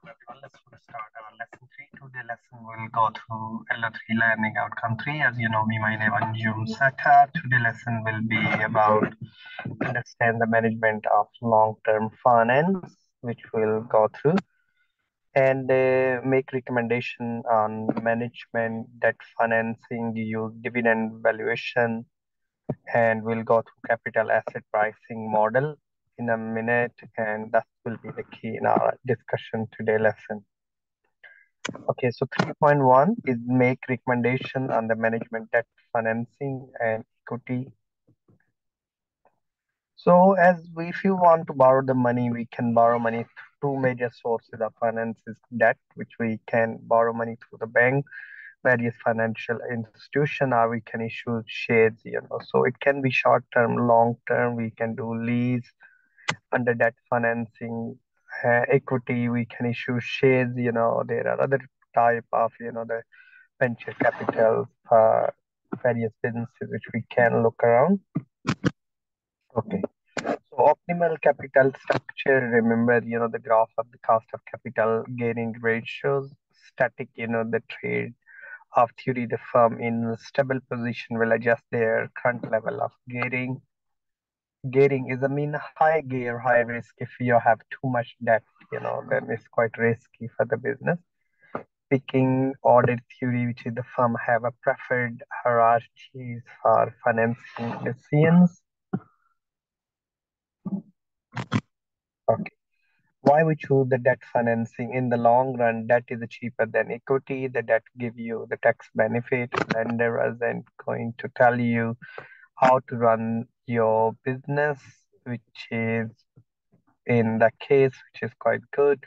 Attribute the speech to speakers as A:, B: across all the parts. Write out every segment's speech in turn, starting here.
A: everyone. Let's start our lesson 3. Today lesson will go through LO3 learning outcome 3. As you know me, my name is Anjum Sata. Today lesson will be about understand the management of long-term finance, which we'll go through, and make recommendation on management, debt financing, use dividend valuation, and we'll go through capital asset pricing model in a minute, and that will be the key in our discussion today lesson. Okay, so 3.1 is make recommendation on the management debt financing and equity. So if you want to borrow the money, we can borrow money through two major sources of finance is debt, which we can borrow money through the bank, various financial institution, or we can issue shares, So it can be short term, long term, we can do lease under debt financing, equity, we can issue shares, there are other type of, the venture capital for various businesses which we can look around. Okay. So optimal capital structure, remember, the graph of the cost of capital gearing ratios, static, the trade of theory, the firm in stable position will adjust their current level of gearing. Gearing is, high gear, high risk. If you have too much debt, then it's quite risky for the business. Picking order theory, which is the firm have a preferred hierarchies for financing decisions. Okay. Why we choose the debt financing? In the long run, debt is cheaper than equity. The debt give you the tax benefit. Lender isn't going to tell you how to run your business, which is in the case, which is quite good.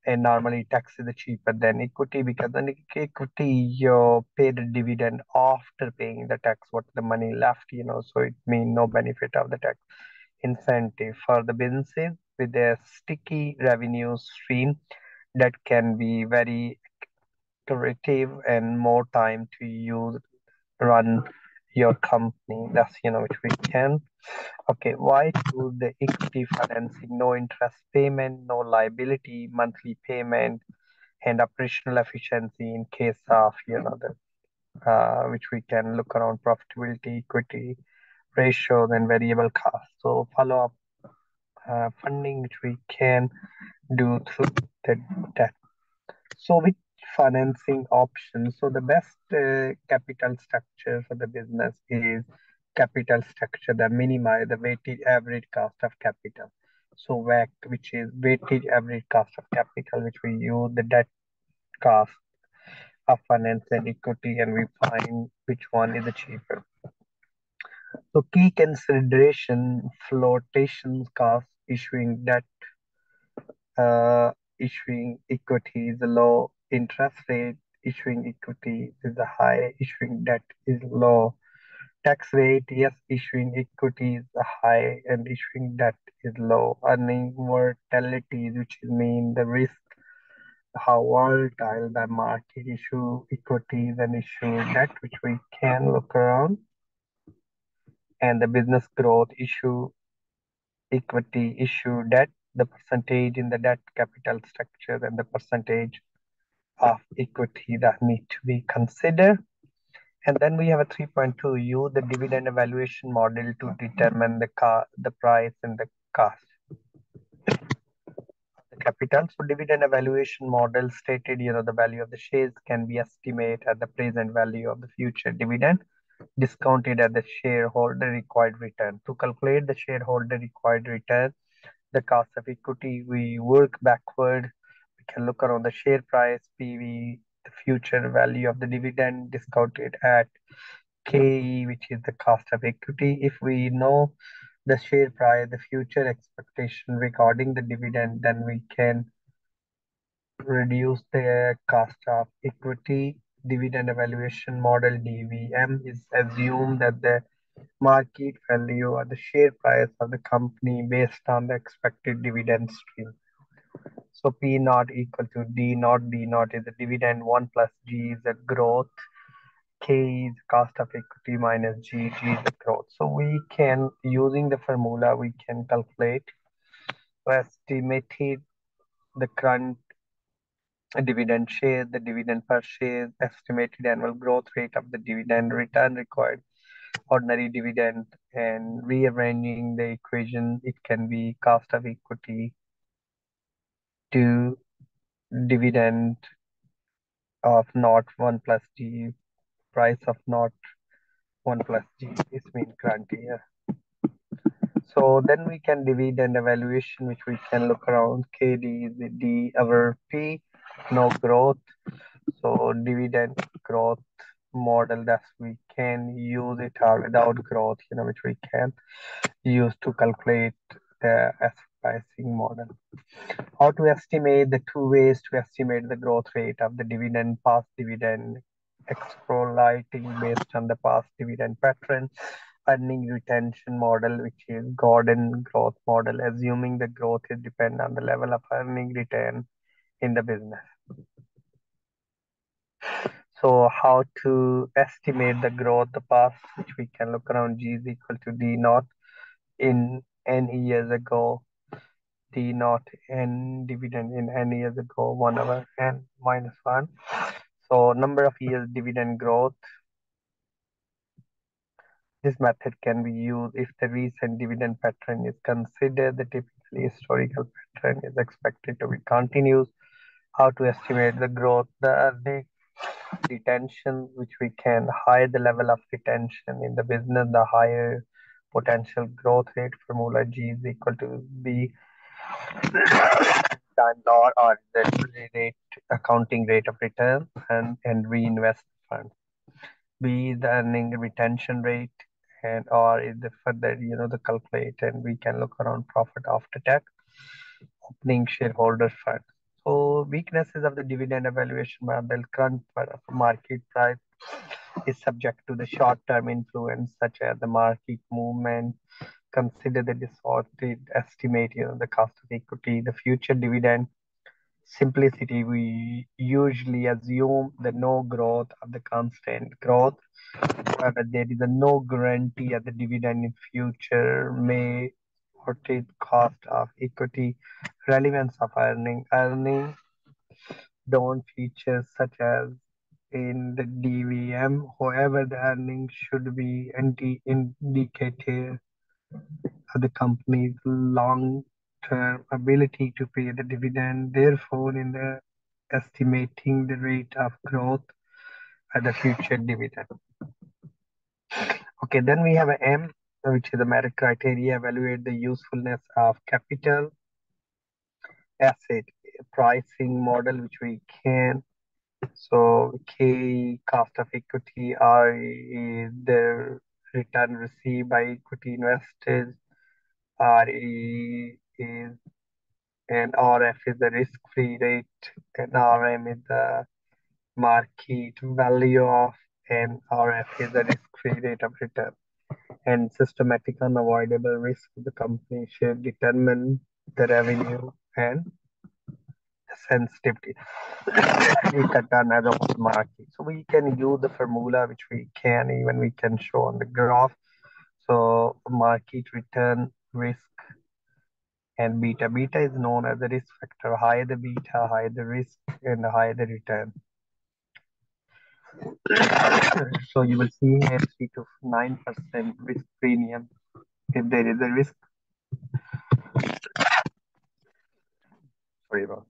A: And normally tax is cheaper than equity because in equity you pay the dividend after paying the tax, what the money left, so it means no benefit of the tax incentive for the businesses with a sticky revenue stream that can be very creative and more time to use run your company. That's which we can. Okay, why choose the equity financing? No interest payment, no liability, monthly payment, and operational efficiency in case of which we can look around profitability, equity ratios, and variable costs. So follow up funding which we can do through the debt. So which financing options? So the best capital structure for the business is capital structure that minimize the weighted average cost of capital. So WACC, which is weighted average cost of capital, which we use the debt cost of finance and equity, and we find which one is the cheaper. So key consideration: flotation cost, issuing debt, issuing equity is a low, interest rate issuing equity is a high, issuing debt is low, tax rate, yes, issuing equity is high and issuing debt is low, earning volatility, which mean the risk, how volatile the market, issue equities and issue debt, which we can look around, and the business growth, issue equity, issue debt, the percentage in the debt capital structure, and the percentage of equity that need to be considered. And then we have a 3.2, use the dividend evaluation model to determine the price and the cost the capital. So dividend evaluation model stated, the value of the shares can be estimated at the present value of the future dividend, discounted at the shareholder required return. To calculate the shareholder required return, the cost of equity, we work backward. We can look around the share price, PV, the future value of the dividend discounted at KE, which is the cost of equity. If we know the share price, the future expectation regarding the dividend, then we can reduce the cost of equity. Dividend evaluation model DVM is assumed that the market value or the share price of the company based on the expected dividend stream. So P naught equal to D naught. D naught is the dividend. 1 plus G is the growth. K is cost of equity minus G. G is the growth. So we can, using the formula, we can calculate estimated the current dividend share, the dividend per share, estimated annual growth rate of the dividend, return required, ordinary dividend, and rearranging the equation. It can be cost of equity to dividend of not 1 plus G, price of not 1 plus G is mean grantee here. So then we can dividend evaluation, which we can look around. KD is the D over P, no growth. So dividend growth model that we can use it or without growth, which we can use to calculate the pricing model. How to estimate the two ways to estimate the growth rate of the dividend, past dividend, extrapolating based on the past dividend pattern, earning retention model, which is Gordon growth model, assuming the growth is depend on the level of earning return in the business. So how to estimate the growth, the past, which we can look around G is equal to D naught in N years ago, D naught N dividend in N years ago, 1 over N minus 1. So number of years dividend growth. This method can be used if the recent dividend pattern is considered. The typically historical pattern is expected to be continuous. How to estimate the growth, the earning retention, which we can higher the level of retention in the business, the higher potential growth rate. Formula G is equal to B times R the rate accounting rate of return and reinvest fund. B is the earning retention rate, and R is the further the calculate, and we can look around profit after tax, opening shareholder fund. So weaknesses of the dividend evaluation model: current market price is subject to the short-term influence such as the market movement. Consider the distorted estimate, the cost of equity, the future dividend. Simplicity, we usually assume the no growth of the constant growth. However, there is a no guarantee of the dividend in future may or cost of equity, relevance of earning. Earning don't feature such as in the DVM. However, the earnings should be indicative of the company's long-term ability to pay the dividend. Therefore, in the estimating the rate of growth at the future dividend. Okay, then we have an M, which is the merit criteria, evaluate the usefulness of capital asset pricing model, which we can. So K, cost of equity, R is the return received by equity investors, RE is, and RF is the risk-free rate, and RM is the market value of, and RF is the risk-free rate of return. And systematic unavoidable risk the company should determine the revenue and sensitivity return as of the market. So we can use the formula which we can show on the graph. So market return risk and beta. Beta is known as the risk factor. Higher the beta, higher the risk, and higher the return. So you will see here 3 to 9% risk premium if there is a risk. Sorry about.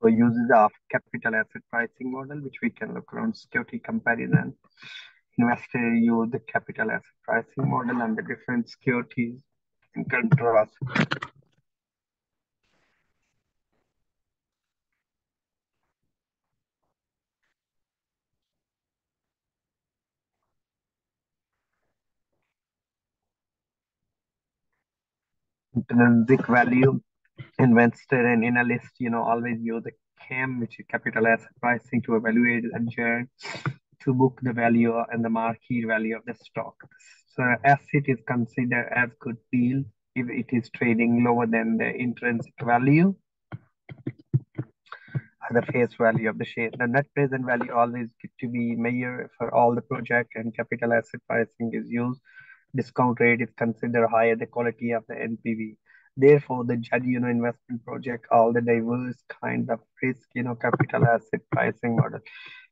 A: So uses of capital asset pricing model, which we can look around security comparison. Investor use the capital asset pricing model and the different securities in contrast. Intrinsic value, investor and analyst, always use the CAM, which is capital asset pricing, to evaluate and to book the value and the market value of the stock. So asset is considered as good deal if it is trading lower than the intrinsic value, the face value of the share. The net present value always get to be measured for all the project, and capital asset pricing is used. Discount rate is considered higher the quality of the NPV. Therefore, the judge, investment project, all the diverse kind of risk, capital asset pricing model,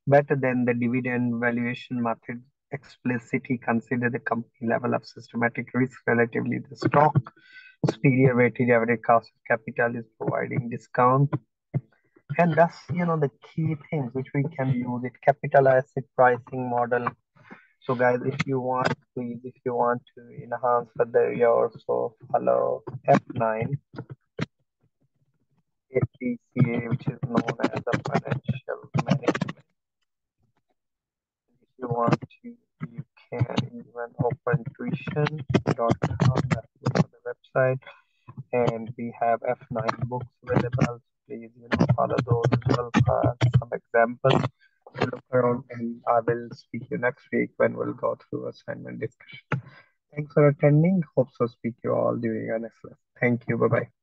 A: better than the dividend valuation method, explicitly consider the company level of systematic risk relatively the stock. Superior weighted average cost of capital is providing discount. And that's, the key things which we can use it, capital asset pricing model. So guys, if you want, please, if you want to enhance further, you also follow F9 ATHE, which is known as the financial management. If you want to, you can even open tuition.com, that's the website, and we have F9 books available. Please, follow those as well for some examples to look around, and I will speak to you next week when we'll go through assignment discussion. Thanks for attending. Hope so speak you all during our next lesson. Thank you. Bye bye.